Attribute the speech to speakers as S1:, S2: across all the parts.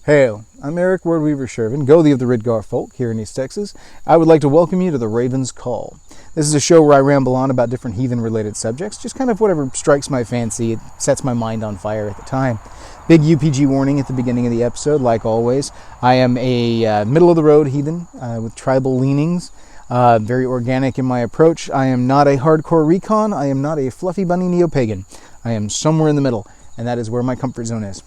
S1: Hail, I'm Eric Wordweaver Sjerven, Gothi of the Ridgar folk here in East Texas. I would like to welcome you to the Raven's Call. This is a show where I ramble on about different heathen-related subjects, just kind of whatever strikes my fancy. It sets my mind on fire at the time. Big UPG warning at the beginning of the episode, like always. I am a middle-of-the-road heathen with tribal leanings, very organic in my approach. I am not a hardcore recon. I am not a fluffy bunny neo-pagan. I am somewhere in the middle, and that is where my comfort zone is.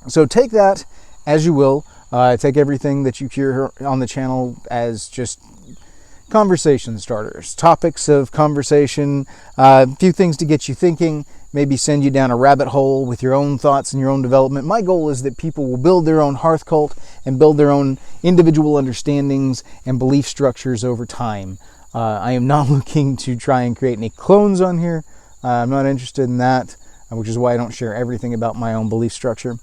S1: So take that as you will. Take everything that you hear on the channel as just conversation starters, topics of conversation, a few things to get you thinking, maybe send you down a rabbit hole with your own thoughts and your own development. My goal is that people will build their own hearth cult and build their own individual understandings and belief structures over time. I am not looking to try and create any clones on here. I'm not interested in that, which is why I don't share everything about my own belief structure.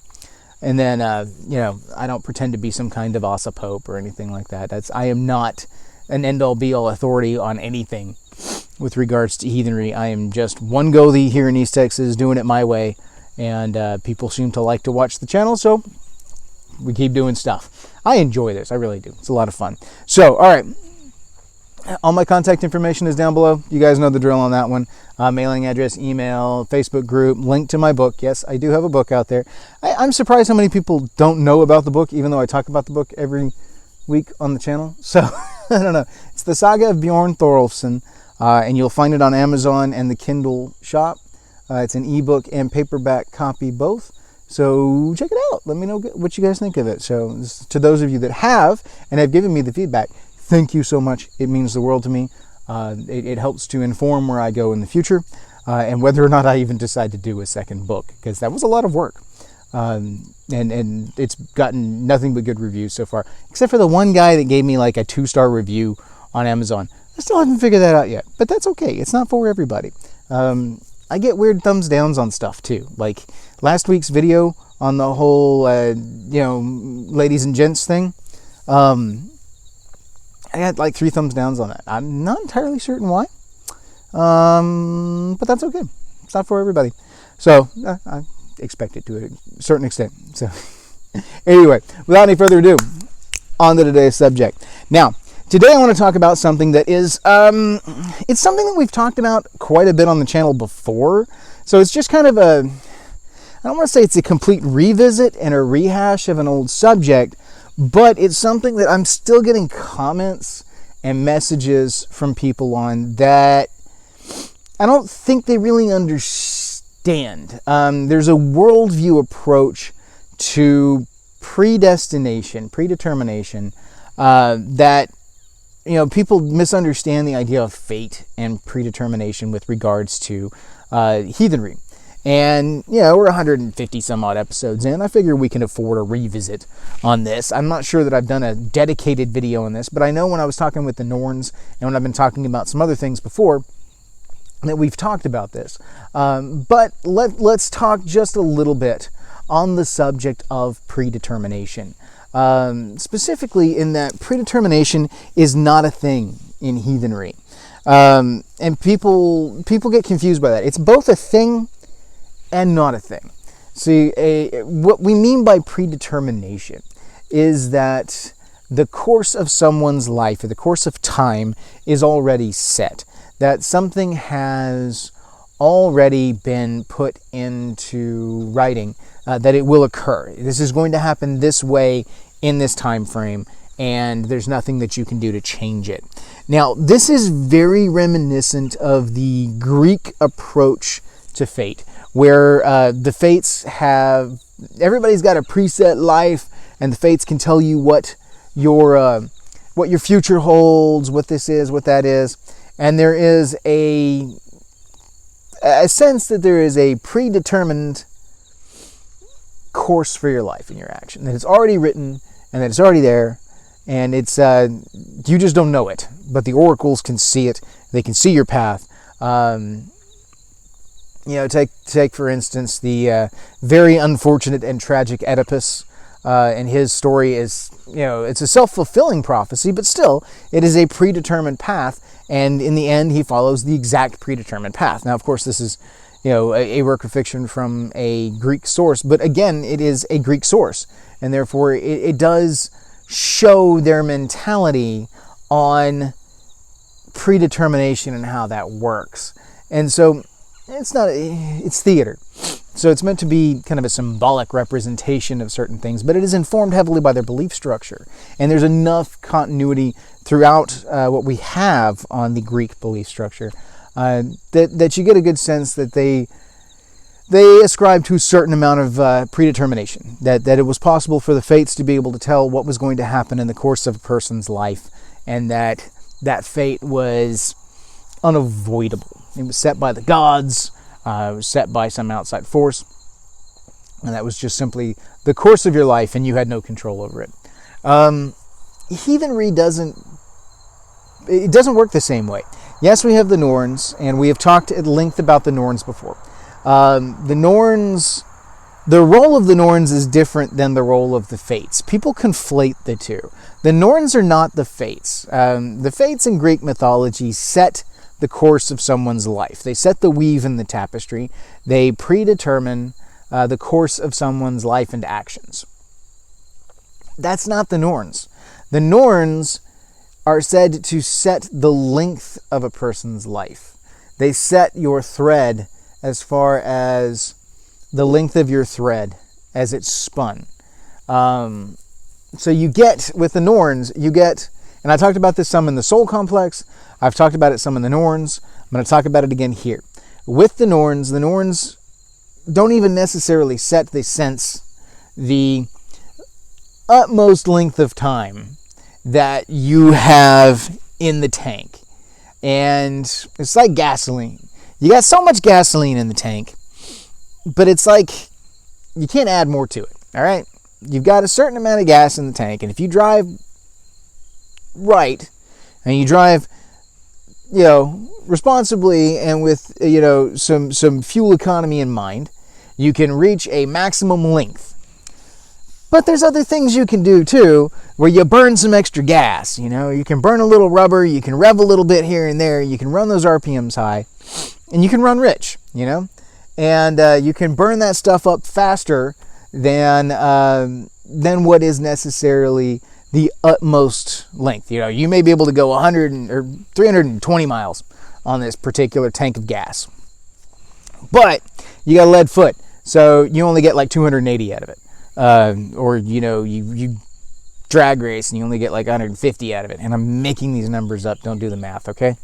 S1: And then, I don't pretend to be some kind of Asa Pope or anything like that. I am not an end-all be-all authority on anything with regards to heathenry. I am just one Gothi here in East Texas doing it my way. And people seem to like to watch the channel, so we keep doing stuff. I enjoy this. I really do. It's a lot of fun. So, all right. All my contact information is down below. You guys know the drill on that one. Mailing address, email, Facebook group, link to my book. Yes, I do have a book out there. I'm surprised how many people don't know about the book, even though I talk about the book every week on the channel. So, I don't know. It's the Saga of Bjorn Thorolfson, and you'll find it on Amazon and the Kindle shop. It's an ebook and paperback copy both. So check it out. Let me know what you guys think of it. So to those of you that have and have given me the feedback, thank you so much. It means the world to me. It helps to inform where I go in the future and whether or not I even decide to do a second book, because that was a lot of work. And it's gotten nothing but good reviews so far, except for the one guy that gave me like a 2-star review on Amazon. I still haven't figured that out yet, but that's okay. It's not for everybody. I get weird thumbs downs on stuff too. Like last week's video on the whole, ladies and gents thing. I had like 3 thumbs downs on that. I'm not entirely certain why. But that's okay. It's not for everybody. So, I expect it to a certain extent. So, anyway, without any further ado, on to today's subject. Now, today I want to talk about something that is, it's something that we've talked about quite a bit on the channel before. So, it's just kind of I don't want to say it's a complete revisit and a rehash of an old subject, but it's something that I'm still getting comments and messages from people on that I don't think they really understand. There's a worldview approach to predetermination, that, people misunderstand the idea of fate and predetermination with regards to heathenry. And, we're 150 some odd episodes in. I figure we can afford a revisit on this. I'm not sure that I've done a dedicated video on this, but I know when I was talking with the Norns and when I've been talking about some other things before, that we've talked about this. But let's talk just a little bit on the subject of predetermination. Specifically in that predetermination is not a thing in heathenry. And people get confused by that. It's both a thing and not a thing. See, what we mean by predetermination is that the course of someone's life, or the course of time, is already set. That something has already been put into writing, that it will occur. This is going to happen this way in this time frame, and there's nothing that you can do to change it. Now, this is very reminiscent of the Greek approach to fate, where the fates everybody's got a preset life, and the fates can tell you what your future holds, what this is, what that is, and there is a sense that there is a predetermined course for your life and your action, that it's already written and that it's already there, and it's you just don't know it, but the oracles can see it. They can see your path. Take for instance the very unfortunate and tragic Oedipus, and his story is, it's a self-fulfilling prophecy, but still, it is a predetermined path, and in the end, he follows the exact predetermined path. Now, of course, this is, a work of fiction from a Greek source, but again, it is a Greek source. and therefore it does show their mentality on predetermination and how that works. And so it's theater. So it's meant to be kind of a symbolic representation of certain things, but it is informed heavily by their belief structure. And there's enough continuity throughout what we have on the Greek belief structure that you get a good sense that they ascribe to a certain amount of predetermination, that it was possible for the fates to be able to tell what was going to happen in the course of a person's life, and that fate was unavoidable. It was set by the gods. It was set by some outside force, and that was just simply the course of your life, and you had no control over it. Heathenry doesn't work the same way. Yes, we have the Norns, and we have talked at length about the Norns before. The Norns, the role of the Norns is different than the role of the Fates. People conflate the two. The Norns are not the Fates. The Fates in Greek mythology set the course of someone's life. They set the weave in the tapestry. They predetermine the course of someone's life and actions. That's not the Norns. The Norns are said to set the length of a person's life. They set your thread as far as the length of your thread as it's spun. So you get, with the Norns, and I talked about this some in the Soul Complex, I've talked about it some in the Norns, I'm going to talk about it again here. With the Norns don't even necessarily set the utmost length of time that you have in the tank. And it's like gasoline. You got so much gasoline in the tank, but it's like you can't add more to it, all right? You've got a certain amount of gas in the tank, and if you drive right, and you drive, responsibly and with, some fuel economy in mind, you can reach a maximum length. But there's other things you can do too, where you burn some extra gas. You can burn a little rubber, you can rev a little bit here and there, you can run those RPMs high, and you can run rich, and you can burn that stuff up faster than what is necessarily the utmost length. You may be able to go 100 or 320 miles on this particular tank of gas, but you got a lead foot, so you only get like 280 out of it. Or you drag race and you only get like 150 out of it. And I'm making these numbers up. Don't do the math, okay?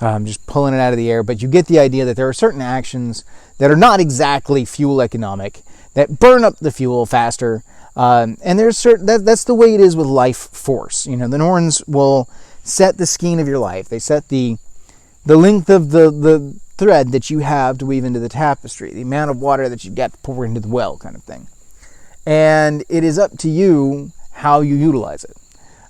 S1: I'm just pulling it out of the air. But you get the idea that there are certain actions that are not exactly fuel economic, that burn up the fuel faster. And there's that's the way it is with life force. The Norns will set the skein of your life. They set the length of the thread that you have to weave into the tapestry, the amount of water that you've got to pour into the well, kind of thing. And it is up to you how you utilize it.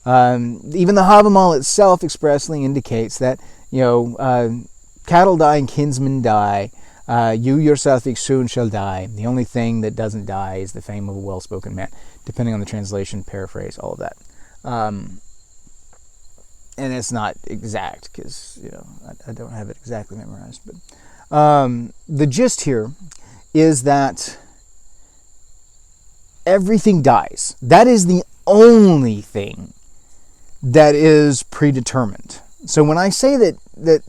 S1: Even the Havamal itself expressly indicates that, cattle die and kinsmen die. You yourself soon shall die. The only thing that doesn't die is the fame of a well-spoken man, depending on the translation, paraphrase, all of that. And it's not exact because, I don't have it exactly memorized. But the gist here is that everything dies. That is the only thing that is predetermined. So when I say that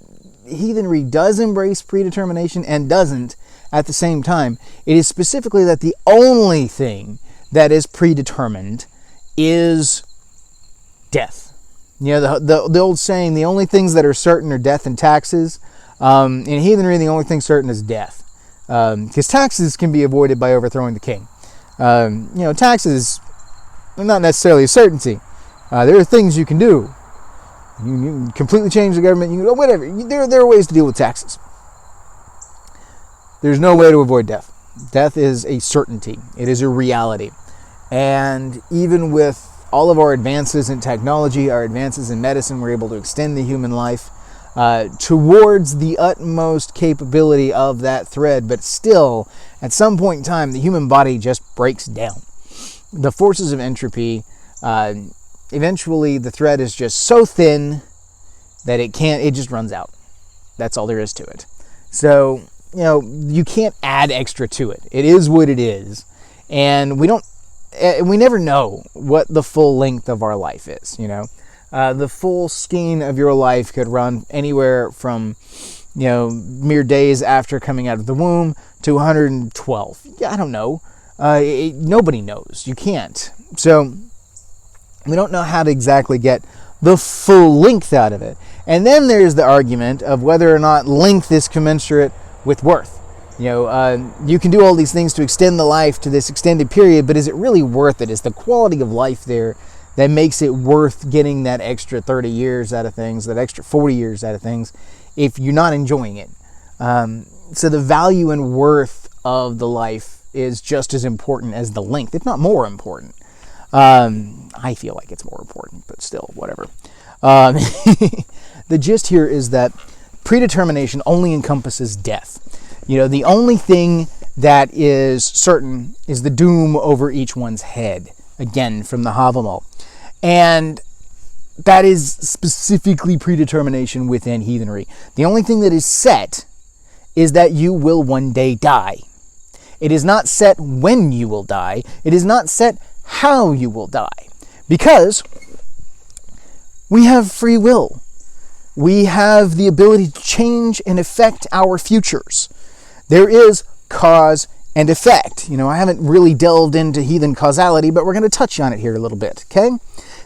S1: heathenry does embrace predetermination and doesn't at the same time, it is specifically that the only thing that is predetermined is death. The old saying, the only things that are certain are death and taxes. In heathenry, the only thing certain is death. Because taxes can be avoided by overthrowing the king. Taxes are not necessarily a certainty. There are things you can do. You can completely change the government. You can do whatever. There are ways to deal with taxes. There's no way to avoid death. Death is a certainty. It is a reality. And even with all of our advances in technology, our advances in medicine, we're able to extend the human life towards the utmost capability of that thread. But still, at some point in time, the human body just breaks down. The forces of entropy, eventually the thread is just so thin that it just runs out. That's all there is to it. So, you can't add extra to it. It is what it is. And we don't we never know what the full length of our life is, you know. The full skein of your life could run anywhere from, you know, mere days after coming out of the womb to 112. Yeah, I don't know. Nobody knows. You can't. So we don't know how to exactly get the full length out of it. And then there's the argument of whether or not length is commensurate with worth. You know, you can do all these things to extend the life to this extended period, but is it really worth it? Is the quality of life there that makes it worth getting that extra 30 years out of things, that extra 40 years out of things, if you're not enjoying it? So the value and worth of the life is just as important as the length, if not more important. I feel like it's more important, but still, whatever. The gist here is that predetermination only encompasses death. You know, the only thing that is certain is the doom over each one's head. Again, from the Havamal. And that is specifically predetermination within heathenry. The only thing that is set is that you will one day die. It is not set when you will die. It is not set how you will die. Because we have free will. We have the ability to change and affect our futures. There is cause and effect. You know, I haven't really delved into heathen causality, but we're going to touch on it here a little bit, okay?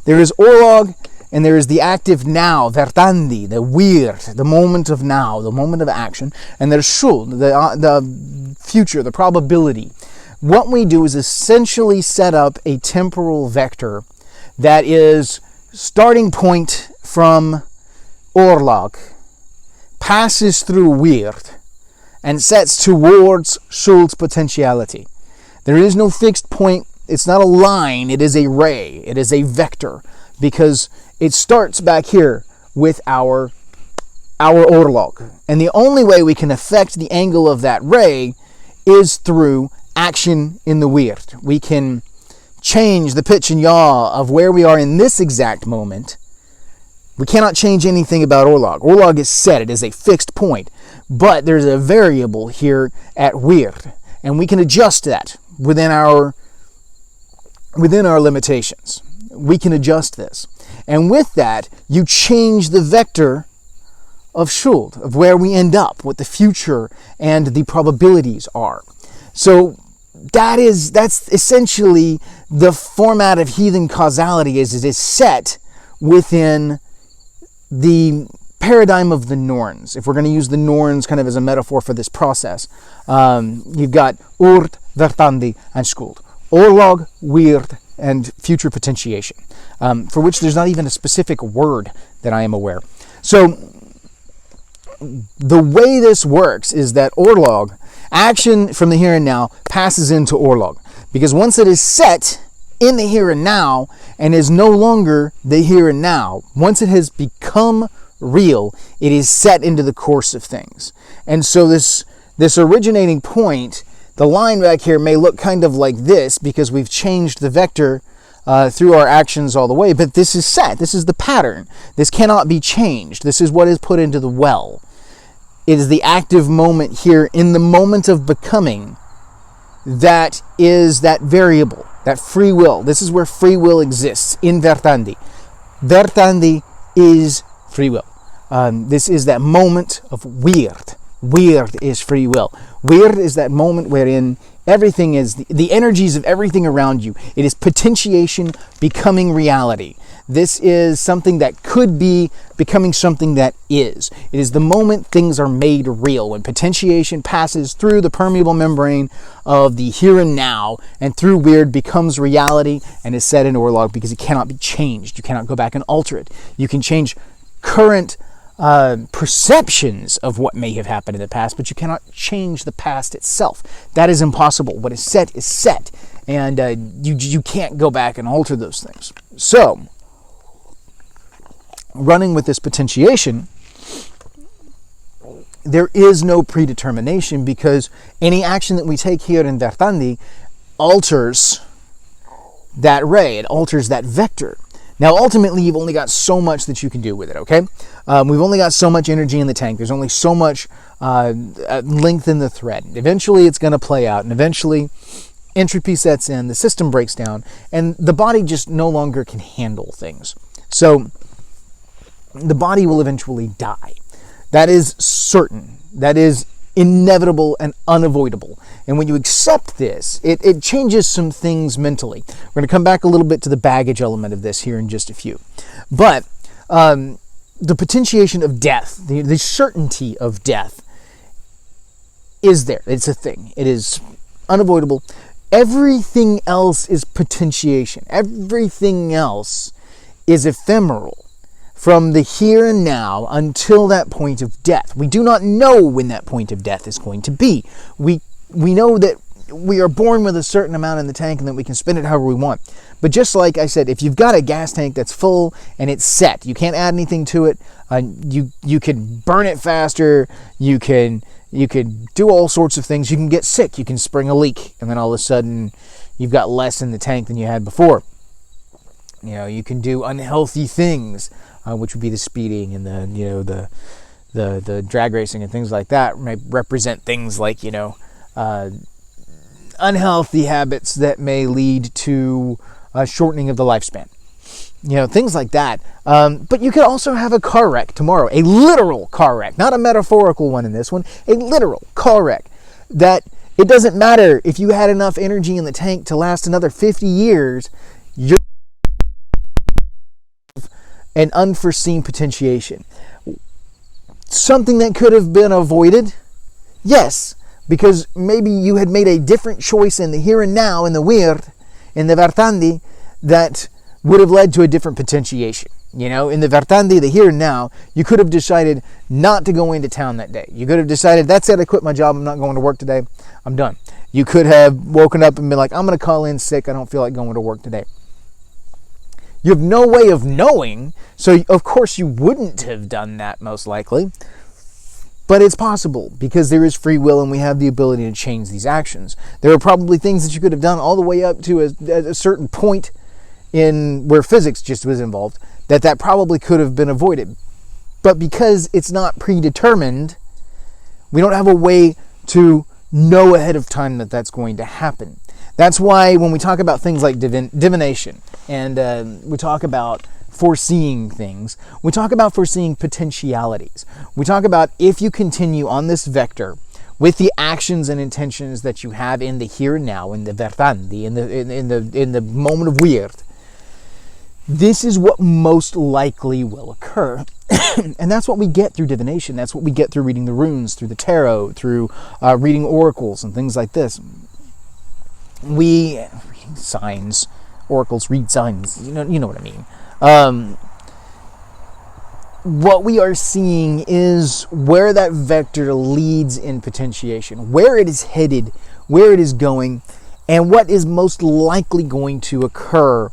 S1: There is orlog, and there is the active now, vertandi, the weird, the moment of now, the moment of action, and there's shuld, the future, the probability. What we do is essentially set up a temporal vector that is starting point from orlog, passes through weird, and sets towards shuld's potentiality. There is no fixed point. It's not a line. It is a ray. It is a vector, because it starts back here with our orlog. And the only way we can affect the angle of that ray is through action in the weird. We can change the pitch and yaw of where we are in this exact moment. We cannot change anything about orlog. Orlog is set. It is a fixed point. But there's a variable here at weird, and we can adjust that within our limitations. We can adjust this. And with that, you change the vector of shuld, of where we end up, what the future and the probabilities are. So that's essentially the format of heathen causality. Is it is set within the paradigm of the Norns. If we're going to use the Norns kind of as a metaphor for this process, you've got urt, vertandi, and skuld. Orlog, weird, and future potentiation, for which there's not even a specific word that I am aware. So the way this works is that orlog, action from the here and now, passes into orlog. Because once it is set in the here and now, and is no longer the here and now, once it has become real, it is set into the course of things. And so this originating point, the line back here may look kind of like this because we've changed the vector through our actions all the way, but this is set. This is the pattern. This cannot be changed. This is what is put into the well. It is the active moment here in the moment of becoming that is that variable, that free will. This is where free will exists in Vertandi. Vertandi is free will. This is that moment of weird. Weird is free will. Weird is that moment wherein everything is, the energies of everything around you. It is potentiation becoming reality. This is something that could be becoming something that is. It is the moment things are made real, when potentiation passes through the permeable membrane of the here and now, and through weird becomes reality and is set in orlog because it cannot be changed. You cannot go back and alter it. You can change current perceptions of what may have happened in the past, but you cannot change the past itself. That is impossible. What is set, and you can't go back and alter those things. So, running with this potentiation, there is no predetermination, because any action that we take here in Vertandi alters that ray, it alters that vector. Now, ultimately, you've only got so much that you can do with it, okay? We've only got so much energy in the tank. There's only so much length in the thread. Eventually, it's going to play out, and eventually, entropy sets in, the system breaks down, and the body just no longer can handle things. So the body will eventually die. That is certain. That is inevitable and unavoidable. And when you accept this, it changes some things mentally. We're going to come back a little bit to the baggage element of this here in just a few. But the potentiation of death, the certainty of death, is there. It's a thing. It is unavoidable. Everything else is potentiation. Everything else is ephemeral from the here and now until that point of death. We do not know when that point of death is going to be. We know that we are born with a certain amount in the tank and that we can spend it however we want. But just like I said, if you've got a gas tank that's full and it's set, you can't add anything to it. You can burn it faster. You can do all sorts of things. You can get sick. You can spring a leak, and then all of a sudden, you've got less in the tank than you had before. You can do unhealthy things, which would be the speeding and the drag racing and things like that. May represent things like unhealthy habits that may lead to shortening of the lifespan. Things like that. But you could also have a car wreck tomorrow, a literal car wreck, not a metaphorical one in this one, a literal car wreck. That it doesn't matter if you had enough energy in the tank to last another 50 years, you're an unforeseen potentiation. Something that could have been avoided? Yes, because maybe you had made a different choice in the here and now, in the weird, in the Vartandi, that would have led to a different potentiation. In the Vartandi, the here and now, you could have decided not to go into town that day. You could have decided, that's it, I quit my job, I'm not going to work today, I'm done. You could have woken up and been like, I'm going to call in sick, I don't feel like going to work today. You have no way of knowing, so of course you wouldn't have done that most likely. But it's possible because there is free will and we have the ability to change these actions. There are probably things that you could have done all the way up to a certain point in where physics just was involved that probably could have been avoided. But because it's not predetermined, we don't have a way to know ahead of time that that's going to happen. That's why when we talk about things like divination and we talk about foreseeing things, we talk about foreseeing potentialities. We talk about if you continue on this vector with the actions and intentions that you have in the here and now, in the Vertandi, in the moment of weird, this is what most likely will occur. And that's what we get through divination. That's what we get through reading the runes, through the tarot, through reading oracles and things like this. Reading signs, oracles, read signs. You know what I mean. What we are seeing is where that vector leads in potentiation, where it is headed, where it is going, and what is most likely going to occur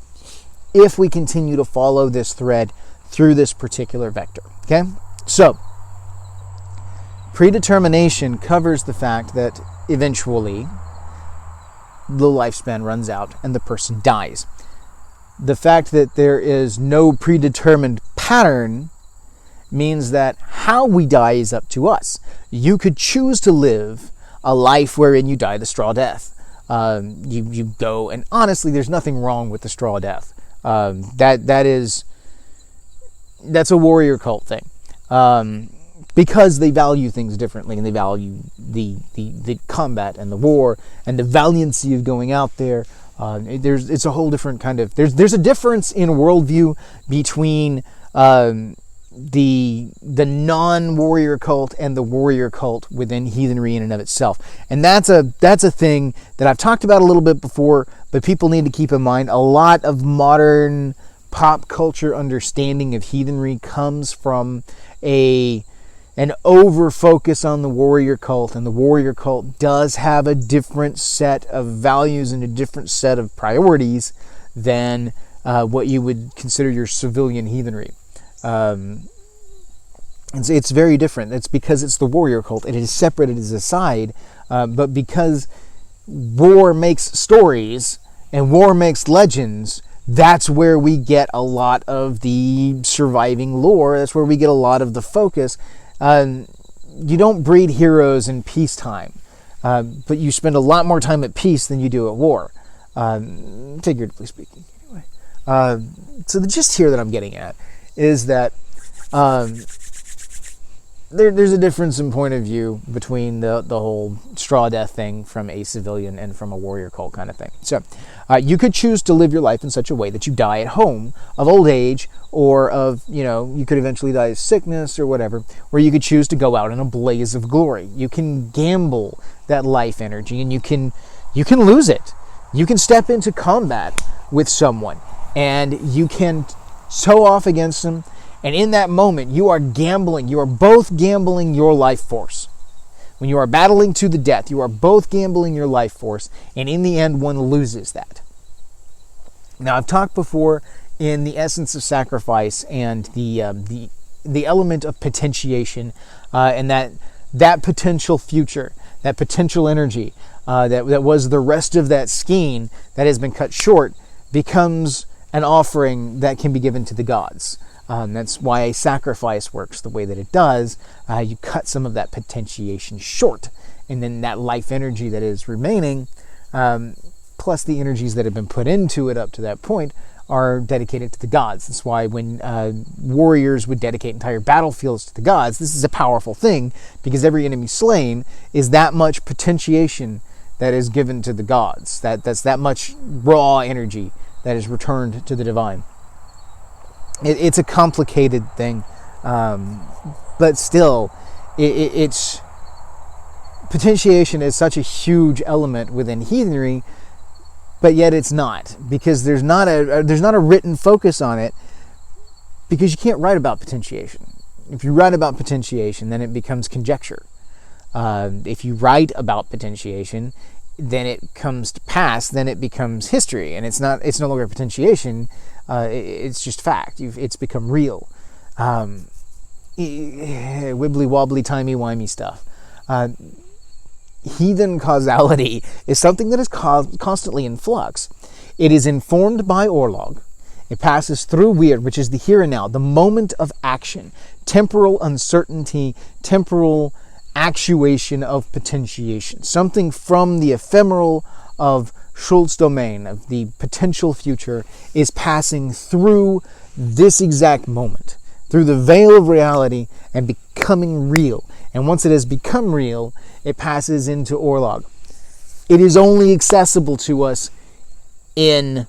S1: if we continue to follow this thread through this particular vector. Okay? So, predetermination covers the fact that eventually the lifespan runs out and the person dies. The fact that there is no predetermined pattern means that how we die is up to us. You could choose to live a life wherein you die the straw death. You go, and honestly, there's nothing wrong with the straw death. That's a warrior cult thing. Because they value things differently, and they value the combat and the war and the valiancy of going out there. It's a whole different kind of. There's a difference in worldview between the non-warrior cult and the warrior cult within heathenry in and of itself, and that's a thing that I've talked about a little bit before. But people need to keep in mind a lot of modern pop culture understanding of heathenry comes from an over focus on the warrior cult, and the warrior cult does have a different set of values and a different set of priorities than what you would consider your civilian heathenry. It's very different. It's because it's the warrior cult. It is separated as a side, but because war makes stories and war makes legends, that's where we get a lot of the surviving lore. That's where we get a lot of the focus. You don't breed heroes in peacetime. but you spend a lot more time at peace than you do at war, figuratively speaking. Anyway, so the gist here that I'm getting at is that there's a difference in point of view between the whole straw death thing from a civilian and from a warrior cult kind of thing. So you could choose to live your life in such a way that you die at home of old age, or of, you could eventually die of sickness or whatever, or you could choose to go out in a blaze of glory. You can gamble that life energy, and you can lose it. You can step into combat with someone, and you can tow off against them. And in that moment, you are gambling. You are both gambling your life force. When you are battling to the death, you are both gambling your life force. And in the end, one loses that. Now, I've talked before in the essence of sacrifice and the element of potentiation, and that potential future, that potential energy, that was the rest of that skein that has been cut short, becomes an offering that can be given to the gods. That's why a sacrifice works the way that it does. You cut some of that potentiation short, and then that life energy that is remaining, plus the energies that have been put into it up to that point, are dedicated to the gods. That's why when warriors would dedicate entire battlefields to the gods, this is a powerful thing, because every enemy slain is that much potentiation that is given to the gods. That's that much raw energy that is returned to the divine. It's a complicated thing, but still, it's potentiation is such a huge element within heathenry, but yet it's not, because there's not a written focus on it, because you can't write about potentiation. If you write about potentiation, then it becomes conjecture. If you write about potentiation, then it comes to pass, then it becomes history, and it's no longer potentiation. It's just fact. It's become real. Wibbly wobbly, timey wimey stuff. Heathen causality is something that is constantly in flux. It is informed by Orlog. It passes through weird, which is the here and now, the moment of action, temporal uncertainty, temporal actuation of potentiation, something from the ephemeral of Schultz's domain, of the potential future, is passing through this exact moment, through the veil of reality, and becoming real. And once it has become real, it passes into Orlog. It is only accessible to us in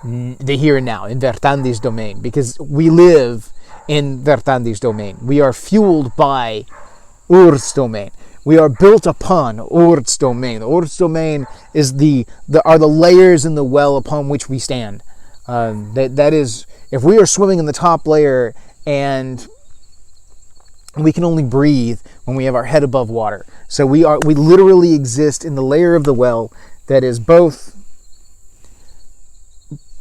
S1: the here and now, in Vertandi's domain, because we live in Vertandi's domain. We are fueled by Ur's domain. We are built upon Ur's domain. The Ur's domain is are the layers in the well upon which we stand. That is, if we are swimming in the top layer and we can only breathe when we have our head above water. So we literally exist in the layer of the well that is both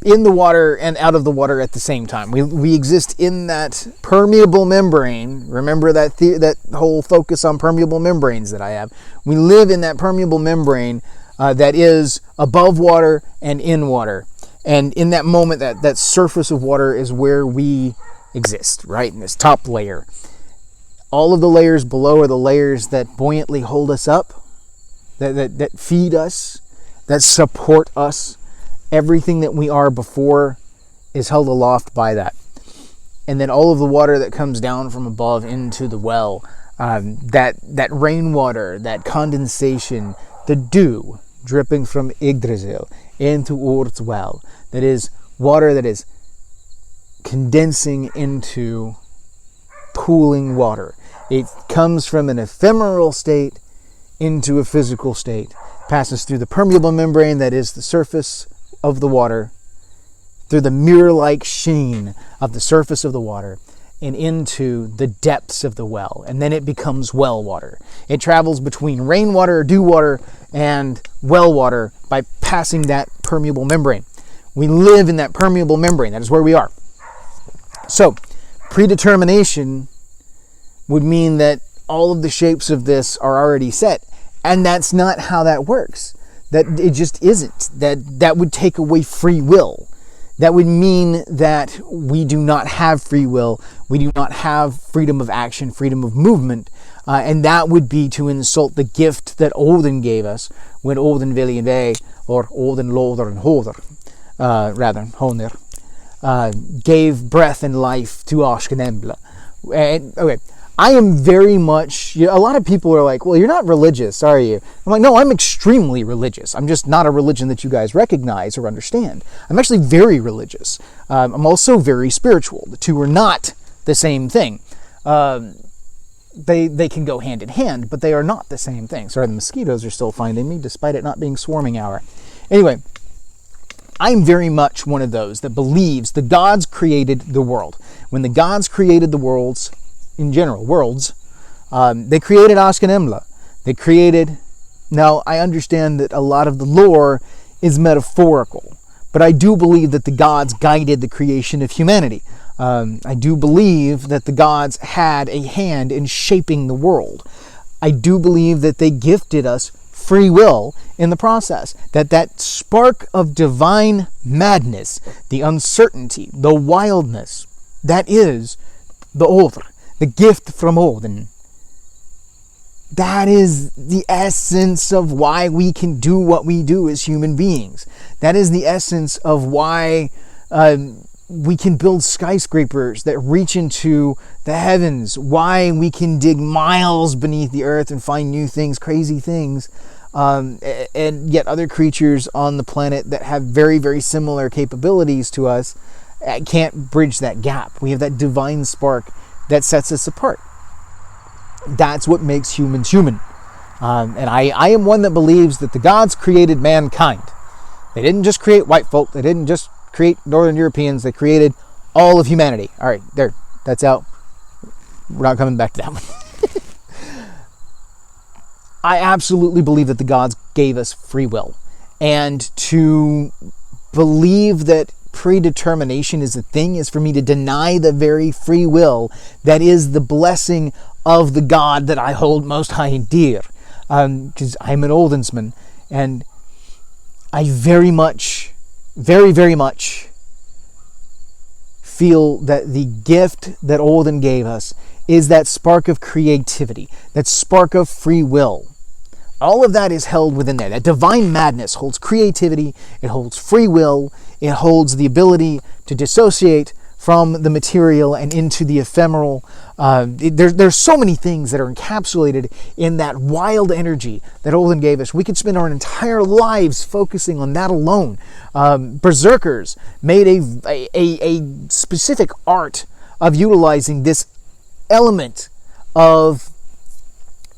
S1: in the water and out of the water at the same time. We exist in that permeable membrane. Remember that whole focus on permeable membranes that I have. We live in that permeable membrane that is above water and in water. And in that moment, that surface of water is where we exist, right? In this top layer. All of the layers below are the layers that buoyantly hold us up, that feed us, that support us. Everything that we are before is held aloft by that. And then all of the water that comes down from above into the well, that rainwater, that condensation, the dew dripping from Yggdrasil into Ur's well, that is water that is condensing into pooling water. It comes from an ephemeral state into a physical state, passes through the permeable membrane that is the surface of the water, through the mirror-like sheen of the surface of the water, and into the depths of the well. And then it becomes well water. It travels between rainwater or dew water and well water by passing that permeable membrane. We live in that permeable membrane. That is where we are. So, predetermination would mean that all of the shapes of this are already set. And that's not how that works. That it just isn't. That would take away free will. That would mean that we do not have free will. We do not have freedom of action, freedom of movement. and that would be to insult the gift that Odin gave us when Odin Villiende, or Odin Loder and Hoder, Honir, gave breath and life to Ashkenembla. And okay, I am very much, a lot of people are like, well, you're not religious, are you? I'm like, no, I'm extremely religious. I'm just not a religion that you guys recognize or understand. I'm actually very religious. I'm also very spiritual. The two are not the same thing. They can go hand in hand, but they are not the same thing. Sorry, the mosquitoes are still finding me, despite it not being swarming hour. Anyway, I'm very much one of those that believes the gods created the world. When the gods created the worlds, in general, worlds, they created Ashkenembla. They created... Now, I understand that a lot of the lore is metaphorical, but I do believe that the gods guided the creation of humanity. I do believe that the gods had a hand in shaping the world. I do believe that they gifted us free will in the process. That spark of divine madness, the uncertainty, the wildness, that is the Odr, the gift from Odin. That is the essence of why we can do what we do as human beings. That is the essence of why we can build skyscrapers that reach into the heavens, why we can dig miles beneath the earth and find new things, crazy things, and yet other creatures on the planet that have very, very similar capabilities to us can't bridge that gap. We have that divine spark that sets us apart. That's what makes humans human. And I am one that believes that the gods created mankind. They didn't just create white folk. They didn't just create Northern Europeans. They created all of humanity. All right, there. That's out. We're not coming back to that one. I absolutely believe that the gods gave us free will. And to believe that predetermination is a thing is for me to deny the very free will that is the blessing of the God that I hold most high and dear. Because I'm an Odinsman, and I very much feel that the gift that Odin gave us is that spark of creativity, that spark of free will. All of that is held within there. That divine madness holds creativity, it holds free will, it holds the ability to dissociate from the material and into the ephemeral. There's so many things that are encapsulated in that wild energy that Odin gave us. We could spend our entire lives focusing on that alone. Berserkers made a specific art of utilizing this element of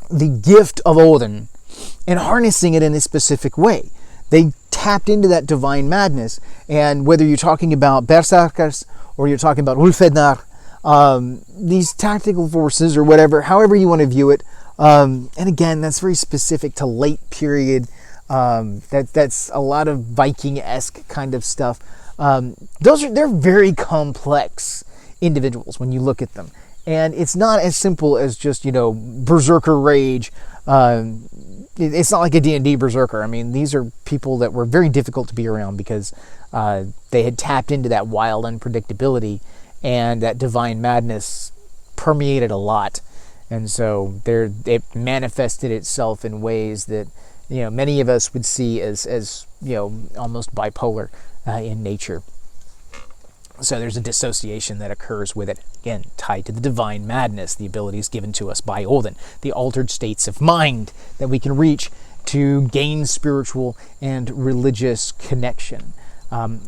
S1: the gift of Odin and harnessing it in a specific way. They tapped into that divine madness, and whether you're talking about berserkers or you're talking about Ulfednar, these tactical forces or whatever, however you want to view it, and again, that's very specific to late period. That's a lot of Viking-esque kind of stuff. They're very complex individuals when you look at them, and it's not as simple as just berserker rage. It's not like a D&D berserker. I mean, these are people that were very difficult to be around because they had tapped into that wild unpredictability, and that divine madness permeated a lot. And so it manifested itself in ways that many of us would see as almost bipolar in nature. So there's a dissociation that occurs with it, again, tied to the divine madness, the abilities given to us by Odin, the altered states of mind that we can reach to gain spiritual and religious connection.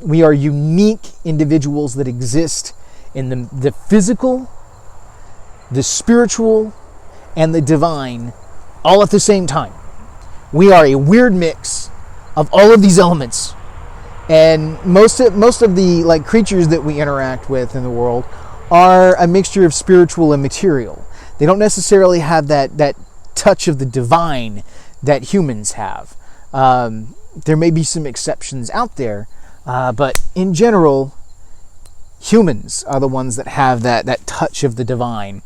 S1: We are unique individuals that exist in the physical, the spiritual, and the divine all at the same time. We are a weird mix of all of these elements. And most of the creatures that we interact with in the world are a mixture of spiritual and material. They don't necessarily have that touch of the divine that humans have. There may be some exceptions out there, but in general, humans are the ones that have that touch of the divine.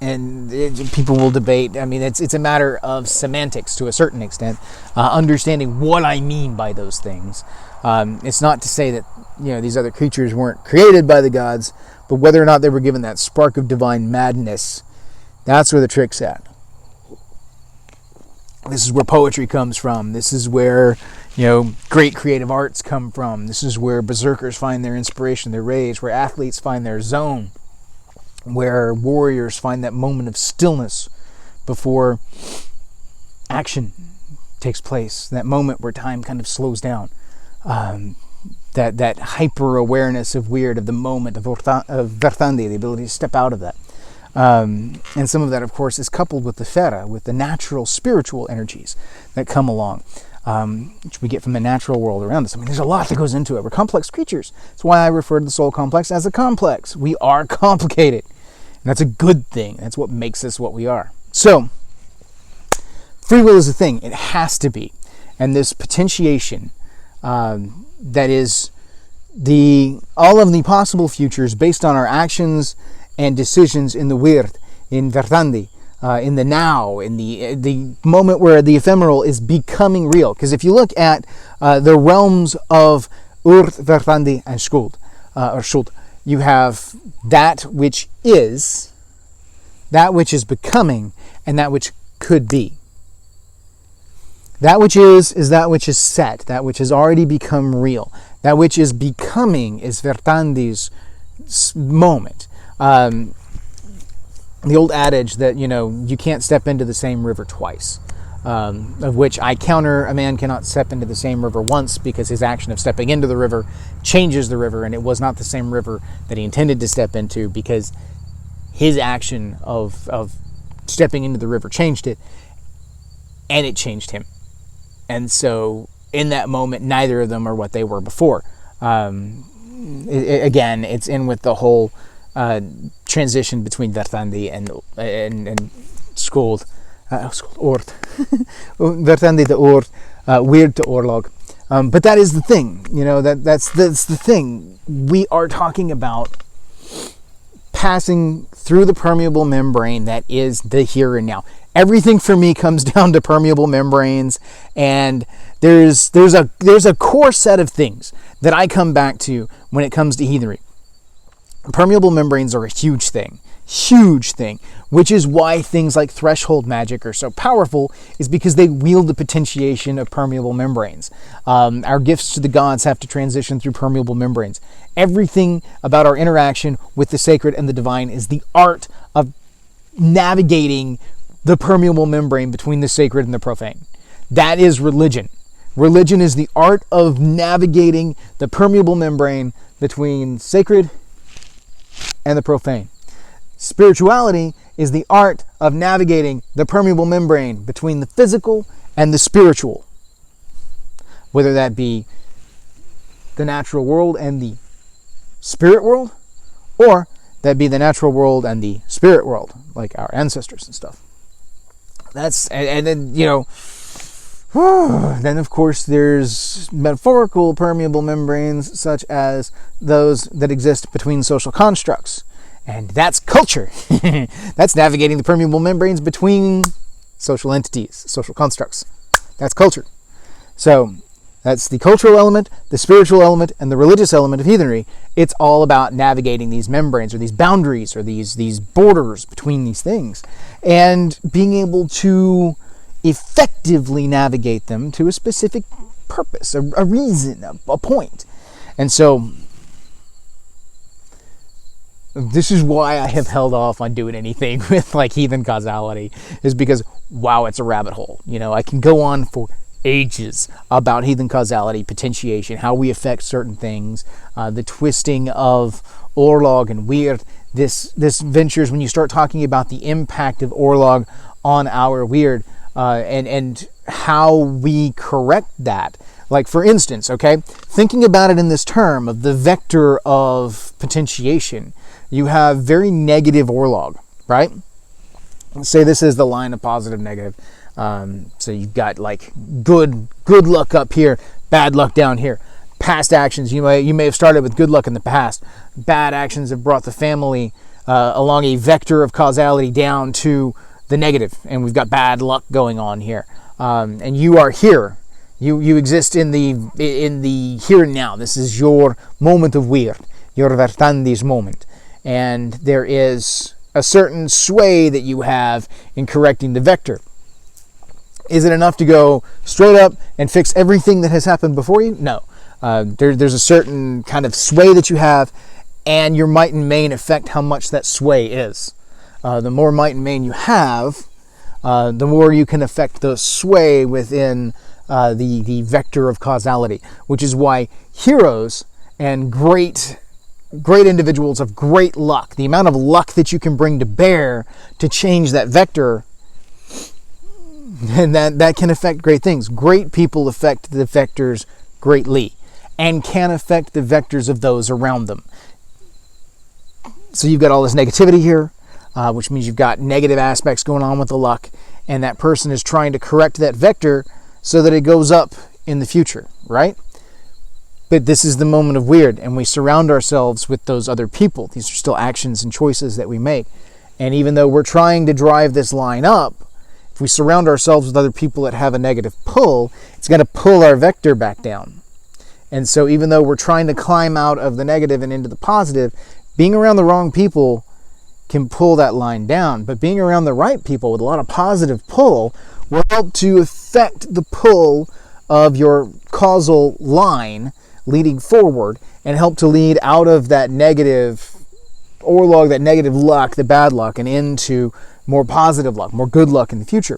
S1: People will debate. I mean, it's a matter of semantics to a certain extent, understanding what I mean by those things. It's not to say that these other creatures weren't created by the gods, but whether or not they were given that spark of divine madness, that's where the trick's at. This is where poetry comes from. This is where great creative arts come from. This is where berserkers find their inspiration, their rage, where athletes find their zone, where warriors find that moment of stillness before action takes place, that moment where time kind of slows down, that hyper awareness of weird, of the moment, of Verthandi, the ability to step out of that. And some of that, of course, is coupled with the Fera, with the natural spiritual energies that come along, which we get from the natural world around us. I mean, there's a lot that goes into it. We're complex creatures. That's why I refer to the soul complex as a complex. We are complicated. And that's a good thing. That's what makes us what we are. So, free will is a thing. It has to be. And this potentiation, that is all of the possible futures based on our actions and decisions in the Weird, in Verthandi, in the now, in the moment where the ephemeral is becoming real. Because if you look at the realms of Urth, Verthandi, and Skuld, or Skuld, you have that which is becoming, and that which could be. That which is that which is set, that which has already become real. That which is becoming is Vertandi's moment. The old adage that, you can't step into the same river twice, of which I counter, a man cannot step into the same river once because his action of stepping into the river changes the river, and it was not the same river that he intended to step into because his action of stepping into the river changed it, and it changed him. And so in that moment, neither of them are what they were before. Again, it's in with the whole transition between Verthandi and Skuld, Ord. Verthandi to Ord, Weird to Orlog. But that is the thing, that's the thing. We are talking about passing through the permeable membrane that is the here and now. Everything for me comes down to permeable membranes, and there's a core set of things that I come back to when it comes to heathenry. Permeable membranes are a huge thing, which is why things like threshold magic are so powerful, is because they wield the potentiation of permeable membranes. Our gifts to the gods have to transition through permeable membranes. Everything about our interaction with the sacred and the divine is the art of navigating the permeable membrane between the sacred and the profane. That is religion. Religion is the art of navigating the permeable membrane between sacred and the profane. Spirituality is the art of navigating the permeable membrane between the physical and the spiritual. Whether that be the natural world and the spirit world, or that be the natural world and the spirit world, like our ancestors and stuff. And then, then of course there's metaphorical permeable membranes such as those that exist between social constructs. And that's culture. That's navigating the permeable membranes between social entities, social constructs. That's culture. So that's the cultural element, the spiritual element, and the religious element of heathenry. It's all about navigating these membranes or these boundaries or these borders between these things and being able to effectively navigate them to a specific purpose, a reason, a point. And so this is why I have held off on doing anything with like heathen causality, is because, wow, it's a rabbit hole. I can go on for ages about heathen causality, potentiation, how we affect certain things, the twisting of Orlog and Weird. This ventures when you start talking about the impact of Orlog on our Weird, and how we correct that. Like, for instance, thinking about it in this term of the vector of potentiation, you have very negative Orlog, right? Let's say this is the line of positive, negative. So you've got like good luck up here, bad luck down here. Past actions, you may have started with good luck in the past. Bad actions have brought the family along a vector of causality down to the negative, and we've got bad luck going on here. And you are here. You exist in the here and now. This is your moment of weird, your Vertandis moment. And there is a certain sway that you have in correcting the vector. Is it enough to go straight up and fix everything that has happened before you? No. There's a certain kind of sway that you have, and your might and main affect how much that sway is. The more might and main you have, the more you can affect the sway within the vector of causality, which is why heroes and great individuals of great luck, the amount of luck that you can bring to bear to change that vector, and that can affect great things. Great people affect the vectors greatly and can affect the vectors of those around them. So you've got all this negativity here, which means you've got negative aspects going on with the luck, and that person is trying to correct that vector so that it goes up in the future, right? But this is the moment of weird, and we surround ourselves with those other people. These are still actions and choices that we make. And even though we're trying to drive this line up, if we surround ourselves with other people that have a negative pull, it's going to pull our vector back down. And so even though we're trying to climb out of the negative and into the positive, being around the wrong people can pull that line down. But being around the right people with a lot of positive pull will help to affect the pull of your causal line leading forward and help to lead out of that negative orlog, that negative luck, the bad luck, and into more positive luck, more good luck in the future.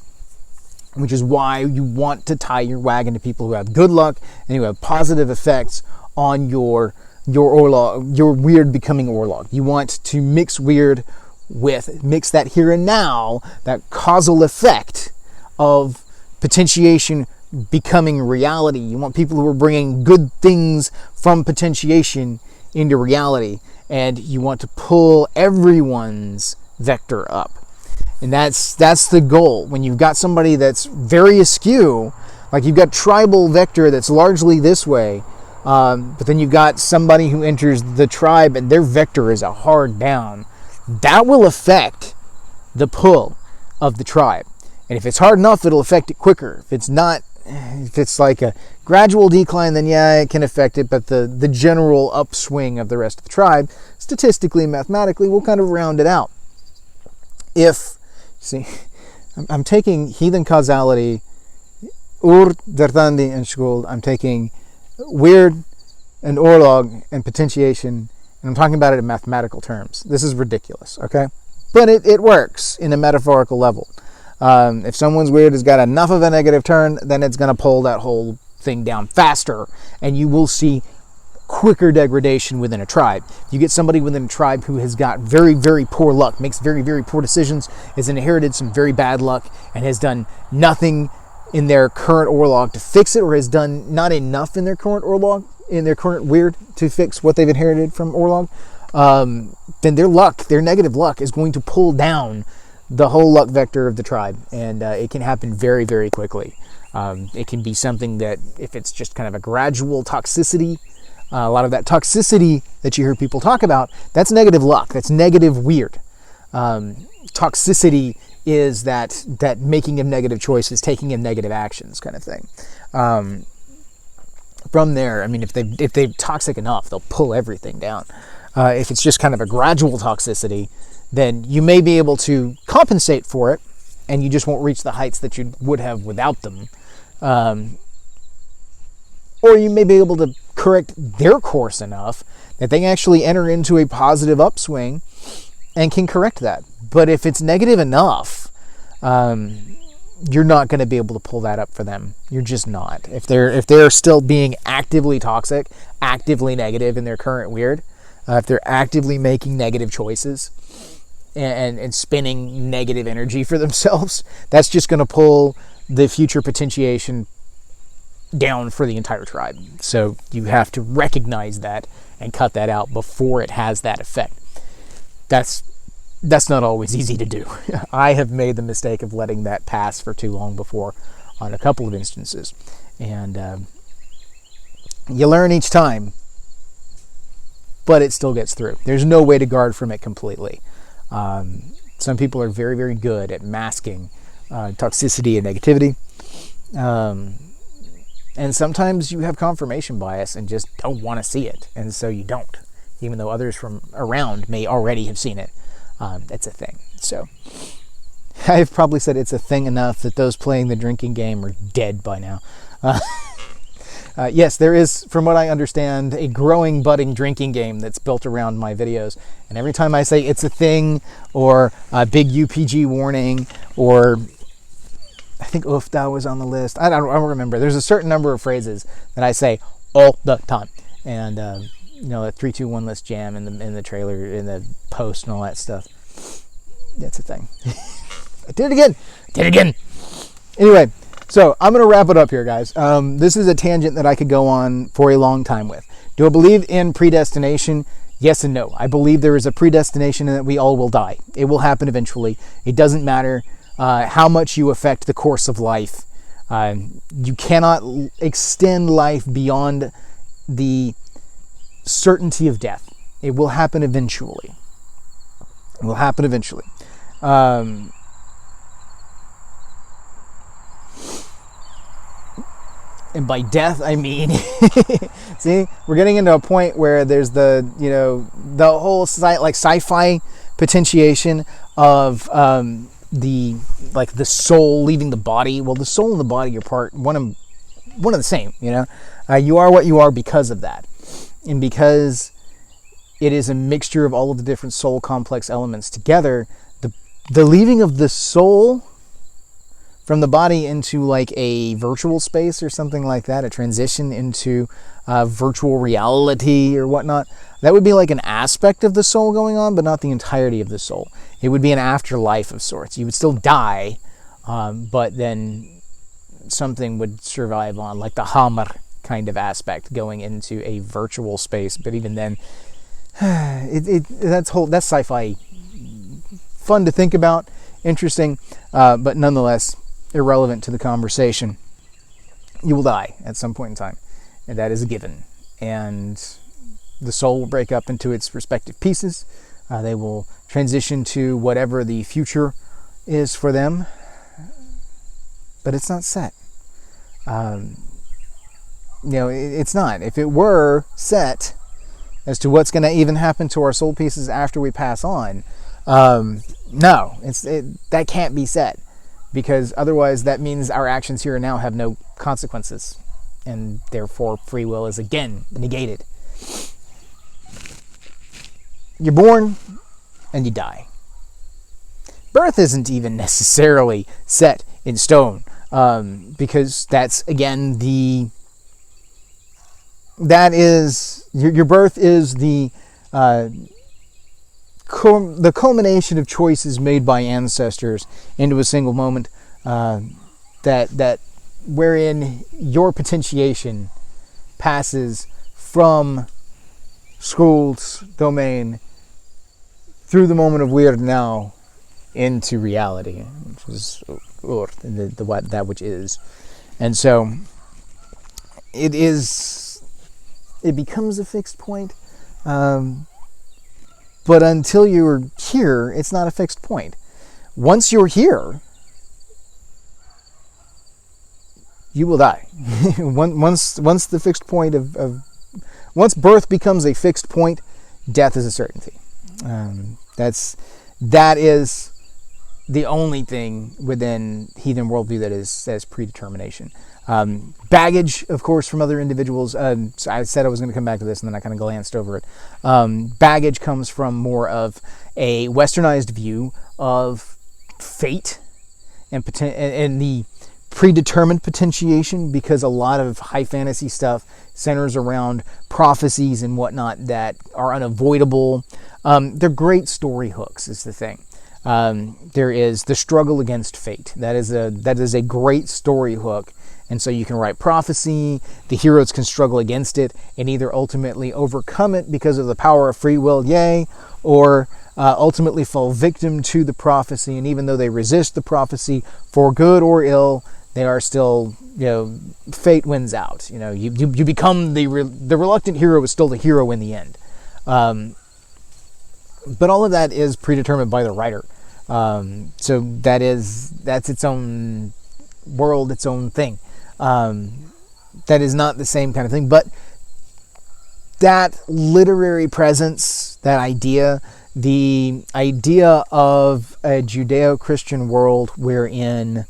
S1: Which is why you want to tie your wagon to people who have good luck and who have positive effects on your orlog, your weird becoming orlog. You want to mix weird mix that here and now, that causal effect of potentiation becoming reality. You want people who are bringing good things from potentiation into reality, and you want to pull everyone's vector up. And that's the goal. When you've got somebody that's very askew, like you've got tribal vector that's largely this way, but then you've got somebody who enters the tribe and their vector is a hard down, that will affect the pull of the tribe. And if it's hard enough, it'll affect it quicker. If it's not, if it's like a gradual decline, then yeah, it can affect it, but the general upswing of the rest of the tribe, statistically, mathematically, will kind of round it out. See, I'm taking Heathen Causality, Dertandi and Skuld. I'm taking weird and orlog and potentiation, and I'm talking about it in mathematical terms. This is ridiculous, okay? But it works in a metaphorical level. If someone's weird has got enough of a negative turn, then it's going to pull that whole thing down faster, and you will see quicker degradation within a tribe. You get somebody within a tribe who has got very, very poor luck, makes very, very poor decisions, has inherited some very bad luck, and has done nothing in their current orlog to fix it, or has done not enough in their current orlog, in their current weird, to fix what they've inherited from orlog, then their luck, their negative luck, is going to pull down the whole luck vector of the tribe, and it can happen very, very quickly. It can be something that, if it's just kind of a gradual toxicity, a lot of that toxicity that you hear people talk about, that's negative luck. That's negative weird. Toxicity is that making of negative choices, taking of negative actions kind of thing. From there, I mean, if they're toxic enough, they'll pull everything down. If it's just kind of a gradual toxicity, then you may be able to compensate for it, and you just won't reach the heights that you would have without them. Or you may be able to correct their course enough that they actually enter into a positive upswing and can correct that. But if it's negative enough, you're not going to be able to pull that up for them. You're just not. If they're still being actively toxic, actively negative in their current weird, if they're actively making negative choices and spinning negative energy for themselves, that's just going to pull the future potentiation down for the entire tribe. So you have to recognize that and cut that out before it has that effect. That's not always easy to do. I have made the mistake of letting that pass for too long before on a couple of instances. And you learn each time, but it still gets through. There's no way to guard from it completely. Some people are very, very good at masking toxicity and negativity. And sometimes you have confirmation bias and just don't want to see it, and so you don't, even though others from around may already have seen it. It's a thing. So I've probably said it's a thing enough that those playing the drinking game are dead by now. Yes, there is, from what I understand, a growing, budding drinking game that's built around my videos. And every time I say it's a thing, or a big UPG warning, or I think oof, that was on the list. I don't remember. There's a certain number of phrases that I say all the time. And, that 3, 2, 1 list jam in the trailer, in the post and all that stuff. That's a thing. I did it again. Anyway, so I'm going to wrap it up here, guys. This is a tangent that I could go on for a long time with. Do I believe in predestination? Yes and no. I believe there is a predestination and that we all will die. It will happen eventually. It doesn't matter how much you affect the course of life. You cannot extend life beyond the certainty of death. It will happen eventually. It will happen eventually. And by death, I mean, see, we're getting into a point where there's the whole sci-fi potentiation of the soul leaving the body. Well, the soul and the body are one of the same. You are what you are because of that, and because it is a mixture of all of the different soul complex elements together. The leaving of the soul from the body into like a virtual space or something like that, a transition into virtual reality or whatnot, that would be like an aspect of the soul going on, but not the entirety of the soul. It would be an afterlife of sorts. You would still die, but then something would survive on, like the Hammer kind of aspect, going into a virtual space. But even then, that's sci-fi. Fun to think about, interesting, but nonetheless irrelevant to the conversation. You will die at some point in time, and that is a given. And the soul will break up into its respective pieces. They will transition to whatever the future is for them, but it's not set. It's not. If it were set as to what's going to even happen to our soul pieces after we pass on, no, that can't be set, because otherwise that means our actions here and now have no consequences, and therefore free will is again negated. You're born and you die. Birth isn't even necessarily set in stone, because that's again your birth is the culmination of choices made by ancestors into a single moment, that wherein your potentiation passes from Skuld's domain through the moment of weird now into reality, which is that which is. And so it becomes a fixed point, but until you're here, it's not a fixed point. Once you're here, you will die. once the fixed point once birth becomes a fixed point, death is a certainty. That is the only thing within heathen worldview that is predetermination. Baggage, of course, from other individuals. So I said I was going to come back to this, and then I kind of glanced over it. Baggage comes from more of a westernized view of fate and the predetermined potentiation, because a lot of high fantasy stuff centers around prophecies and whatnot that are unavoidable. They're great story hooks, is the thing. There is the struggle against fate. That is a great story hook. And so you can write prophecy, the heroes can struggle against it and either ultimately overcome it because of the power of free will, yay, or ultimately fall victim to the prophecy. And even though they resist the prophecy for good or ill, they are still, fate wins out. You become the reluctant hero is still the hero in the end. But all of that is predetermined by the writer. So that's its own world, its own thing. that is not the same kind of thing. But that literary presence, that idea, the idea of a Judeo-Christian world wherein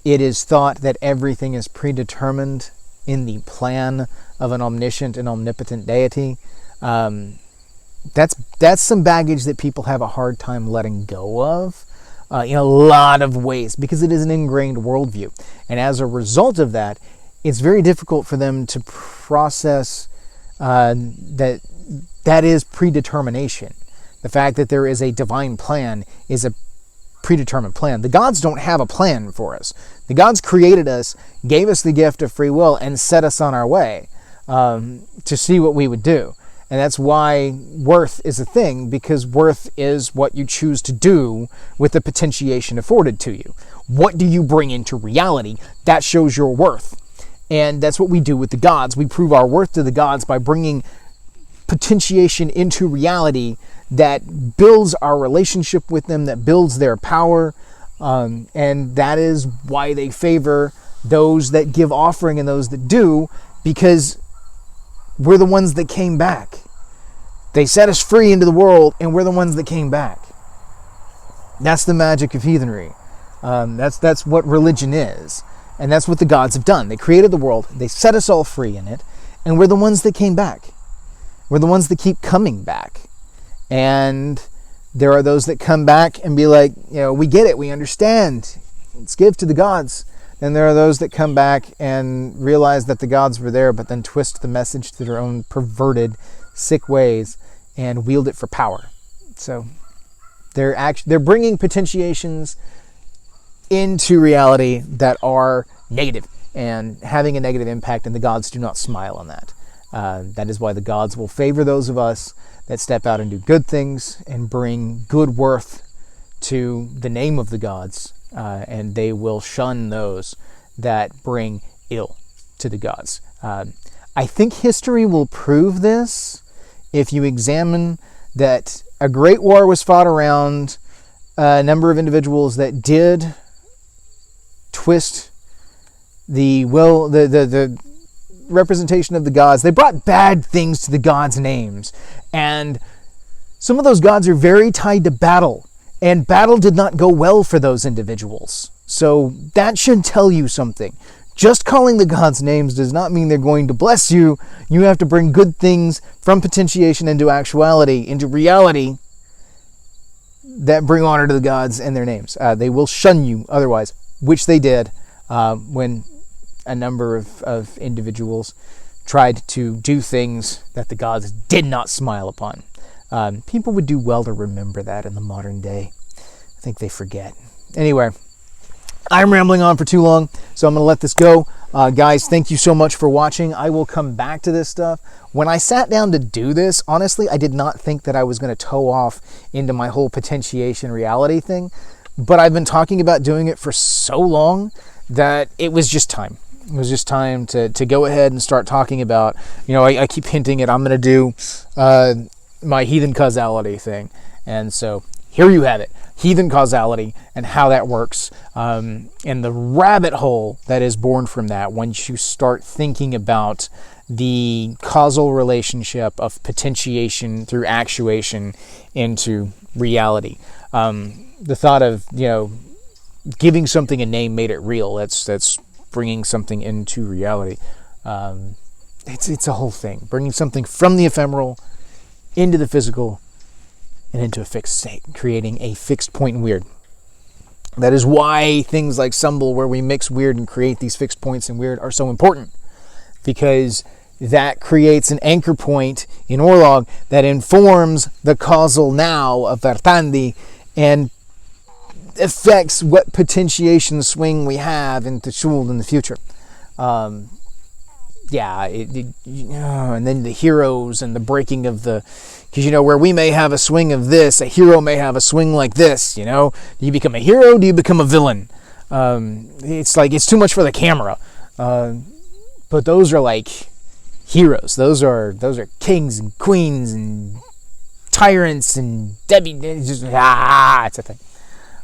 S1: it is thought that everything is predetermined in the plan of an omniscient and omnipotent deity, that's some baggage that people have a hard time letting go of in a lot of ways, because it is an ingrained worldview. And as a result of that, it's very difficult for them to process that is predetermination. The fact that there is a divine plan is a predetermined plan. The gods don't have a plan for us. The gods created us, gave us the gift of free will, and set us on our way to see what we would do. And that's why worth is a thing, because worth is what you choose to do with the potentiation afforded to you. What do you bring into reality? That shows your worth. And that's what we do with the gods. We prove our worth to the gods by bringing potentiation into reality that builds our relationship with them, that builds their power. And that is why they favor those that give offering and those that do, because we're the ones that came back. They set us free into the world, and we're the ones that came back. That's the magic of heathenry. That's what religion is. And that's what the gods have done. They created the world, they set us all free in it, and we're the ones that came back. We're the ones that keep coming back. And there are those that come back and be like, we get it, we understand. Let's give to the gods. And there are those that come back and realize that the gods were there, but then twist the message to their own perverted, sick ways and wield it for power. So they're bringing potentiations into reality that are negative and having a negative impact, and the gods do not smile on that. That is why the gods will favor those of us that step out and do good things and bring good worth to the name of the gods, and they will shun those that bring ill to the gods. I think history will prove this if you examine that a great war was fought around a number of individuals that did twist the representation of the gods. They brought bad things to the gods' names, and some of those gods are very tied to battle, and battle did not go well for those individuals. So that should tell you something. Just calling the gods' names does not mean they're going to bless you. You have to bring good things from potentiation into actuality, into reality, that bring honor to the gods and their names. They will shun you otherwise, which they did when a number of individuals tried to do things that the gods did not smile upon. People would do well to remember that in the modern day. I think they forget. Anyway, I'm rambling on for too long, so I'm going to let this go. Guys, thank you so much for watching. I will come back to this stuff. When I sat down to do this, honestly, I did not think that I was going to toe off into my whole potentiation reality thing, but I've been talking about doing it for so long that it was just time. It was just time to go ahead and start talking about, I keep hinting at I'm going to do my heathen causality thing. And so here you have it, heathen causality and how that works, and the rabbit hole that is born from that once you start thinking about the causal relationship of potentiation through actuation into reality. The thought of, giving something a name made it real. That's bringing something into reality. It's a whole thing. Bringing something from the ephemeral into the physical and into a fixed state, creating a fixed point in weird. That is why things like Sumble, where we mix weird and create these fixed points in weird, are so important, because that creates an anchor point in Orlog that informs the causal now of Vertandi and affects what potentiation swing we have into Shul in the future. And then the heroes and the breaking of the... Because, where we may have a swing of this, a hero may have a swing like this, Do you become a hero? Do you become a villain? It's like, it's too much for the camera. But those are like heroes. Those are kings and queens and tyrants and Debbie. It's a thing.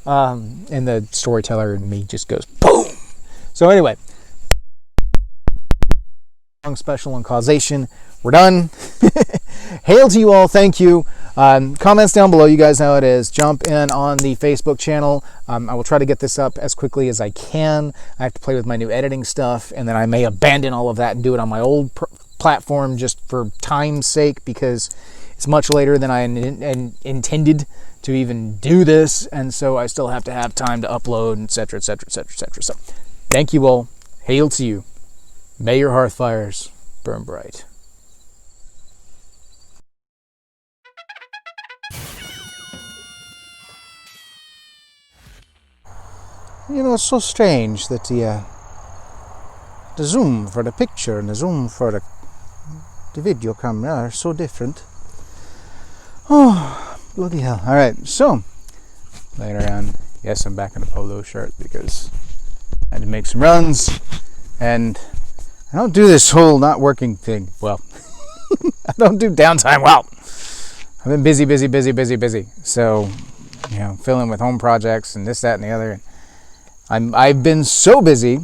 S1: And the storyteller in me just goes boom. So anyway, special on causation. We're done. Hail to you all. Thank you. Comments down below. You guys know how it is. Jump in on the Facebook channel. I will try to get this up as quickly as I can. I have to play with my new editing stuff, and then I may abandon all of that and do it on my old platform just for time's sake, because it's much later than I intended to even do this, and so I still have to have time to upload, etc., etc., etc., etc. So, thank you all. Hail to you. May your hearth fires burn bright. You know, it's so strange that the zoom for the picture and the zoom for the video camera are so different. Oh, bloody hell. Alright, so, later on, yes, I'm back in a polo shirt because I had to make some runs, and I don't do this whole not working thing well. I don't do downtime well. I've been busy. So, you know, filling with home projects and this, that, and the other. I've been so busy,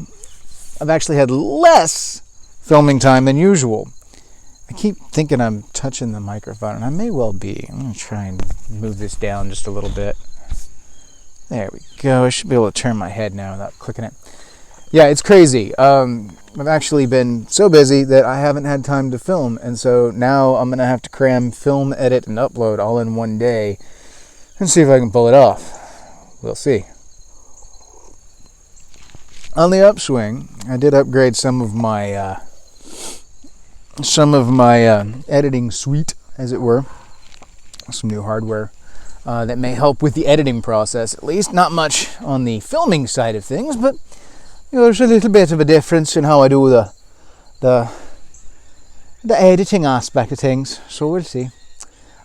S1: I've actually had less filming time than usual. I keep thinking I'm touching the microphone, and I may well be. I'm going to try and move this down just a little bit. There we go. I should be able to turn my head now without clicking it. Yeah, it's crazy. I've actually been so busy that I haven't had time to film, and so now I'm going to have to cram film, edit, and upload all in one day and see if I can pull it off. We'll see. On the upswing, I did upgrade some of my editing suite, as it were. Some new hardware that may help with the editing process, at least. Not much on the filming side of things, but you know, there's a little bit of a difference in how I do the editing aspect of things. So we'll see.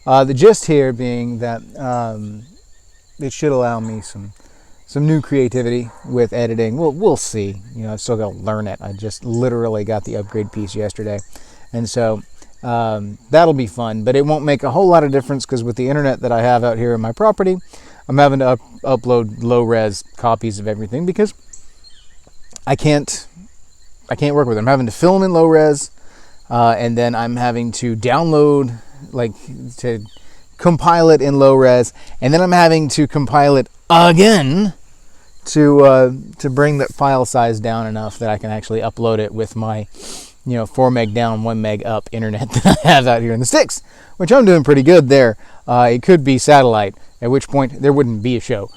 S1: The gist here being that it should allow me some new creativity with editing. We'll see. You know, I still got to learn it. I just literally got the upgrade piece yesterday, and so that'll be fun. But it won't make a whole lot of difference because with the internet that I have out here in my property, I'm having to upload low-res copies of everything because I can't work with it. I'm having to film in low-res, and then I'm having to download, to compile it in low-res, and then I'm having to compile it again to bring the file size down enough that I can actually upload it with my 4 meg down, 1 meg up internet that I have out here in the sticks, which I'm doing pretty good there. It could be satellite, at which point there wouldn't be a show.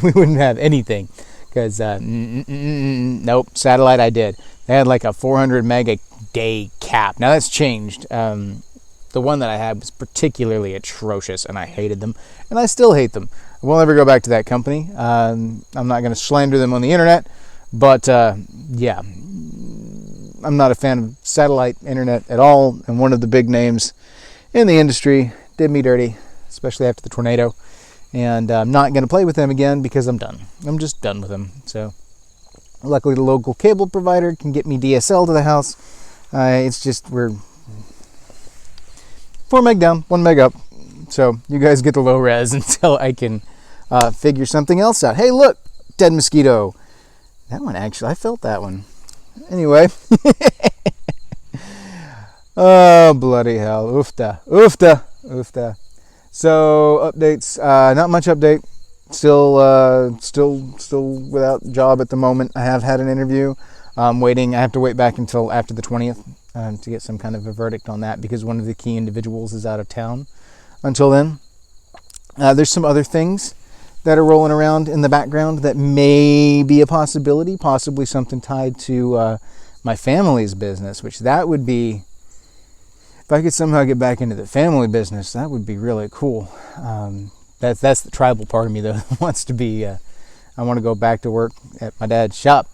S1: We wouldn't have anything, because nope, satellite I did. They had like a 400 meg a day cap. Now that's changed. The one that I had was particularly atrocious, and I hated them, and I still hate them. I won't ever go back to that company. I'm not going to slander them on the internet, but yeah, I'm not a fan of satellite internet at all, and one of the big names in the industry did me dirty, especially after the tornado, and I'm not going to play with them again because I'm done. I'm just done with them. So luckily the local cable provider can get me DSL to the house. It's just we're 4 meg down, 1 meg up. So you guys get the low res until I can figure something else out. Hey, look, dead mosquito. That one actually, I felt that one. Anyway. Oh, bloody hell. Oofta. So updates, not much update. Still without job at the moment. I have had an interview. I'm waiting. I have to wait back until after the 20th to get some kind of a verdict on that, because one of the key individuals is out of town until then. There's some other things that are rolling around in the background that may be a possibility, possibly something tied to my family's business, which that would be, if I could somehow get back into the family business, that would be really cool. That's the tribal part of me that wants to be, I want to go back to work at my dad's shop.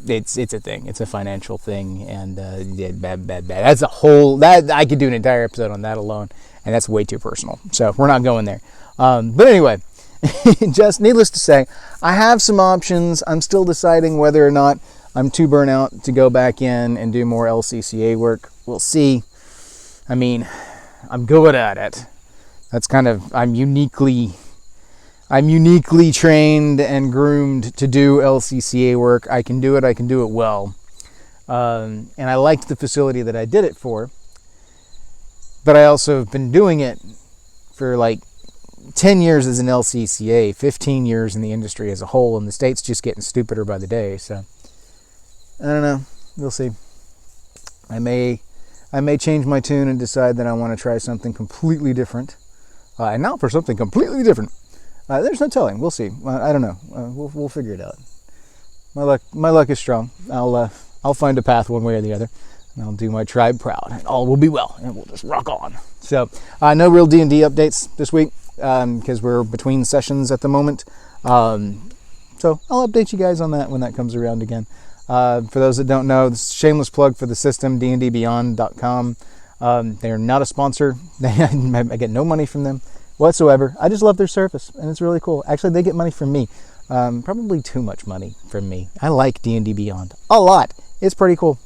S1: It's a thing. It's a financial thing, and bad. That's a whole, that I could do an entire episode on that alone, and that's way too personal. So we're not going there. But anyway, just needless to say, I have some options. I'm still deciding whether or not I'm too burnt out to go back in and do more LCCA work. We'll see. I mean, I'm good at it. That's kind of, I'm uniquely trained and groomed to do LCCA work. I can do it well. And I liked the facility that I did it for, but I also have been doing it for like 10 years as an LCCA, 15 years in the industry as a whole, and the state's just getting stupider by the day. So I don't know. We'll see. I may change my tune and decide that I want to try something completely different. And now for something completely different. There's no telling. We'll see. I don't know. We'll figure it out. My luck is strong. I'll find a path one way or the other, and I'll do my tribe proud, and all will be well, and we'll just rock on. So, no real D&D updates this week because we're between sessions at the moment. So I'll update you guys on that when that comes around again. For those that don't know, this is a shameless plug for the system, dndbeyond.com. They're not a sponsor. I get no money from them whatsoever. I just love their service, and it's really cool. Actually, they get money from me. Probably too much money from me. I like D&D Beyond a lot. It's pretty cool.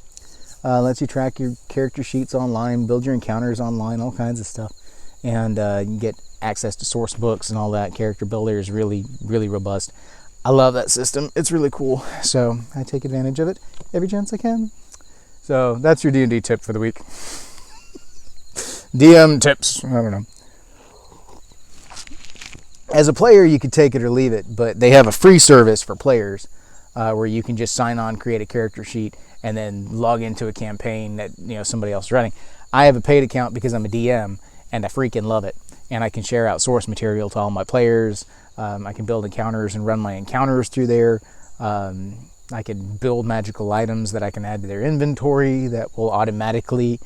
S1: Lets you track your character sheets online, build your encounters online, all kinds of stuff. And you can get access to source books and all that. Character Builder is really, really robust. I love that system. It's really cool. So I take advantage of it every chance I can. So that's your D&D tip for the week. DM tips. I don't know. As a player, you could take it or leave it, but they have a free service for players where you can just sign on, create a character sheet, and then log into a campaign that somebody else is running. I have a paid account because I'm a DM, and I freaking love it. And I can share out source material to all my players. I can build encounters and run my encounters through there. I can build magical items that I can add to their inventory that will automatically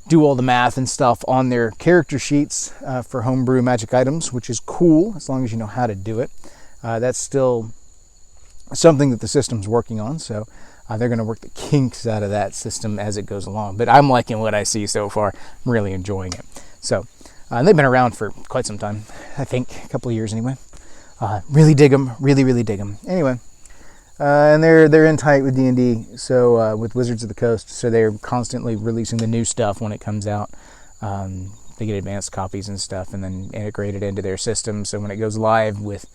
S1: do all the math and stuff on their character sheets for homebrew magic items, which is cool as long as you know how to do it. That's still something that the system's working on, so they're going to work the kinks out of that system as it goes along. But I'm liking what I see so far. I'm really enjoying it. So they've been around for quite some time, I think, a couple of years anyway. Really dig them, really dig them. Anyway, and they're in tight with D&D, so with Wizards of the Coast, so they're constantly releasing the new stuff when it comes out. They get advanced copies and stuff, and then integrate it into their system. So when it goes live with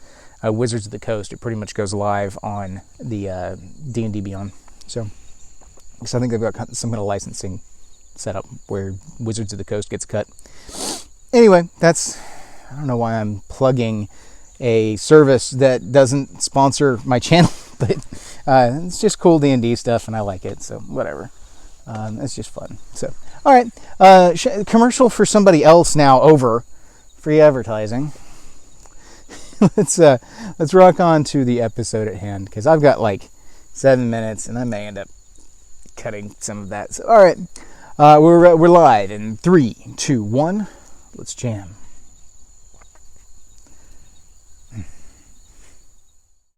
S1: Wizards of the Coast, it pretty much goes live on the D&D Beyond. So, because I think they've got some kind of licensing set up where Wizards of the Coast gets cut. Anyway, I don't know why I'm plugging a service that doesn't sponsor my channel, but it's just cool D&D stuff, and I like it, so whatever. It's just fun. So, all right, commercial for somebody else now over. Free advertising. Let's rock on to the episode at hand, because I've got like 7 minutes, and I may end up cutting some of that. So, all right, we're live in 3, 2, 1. Let's jam.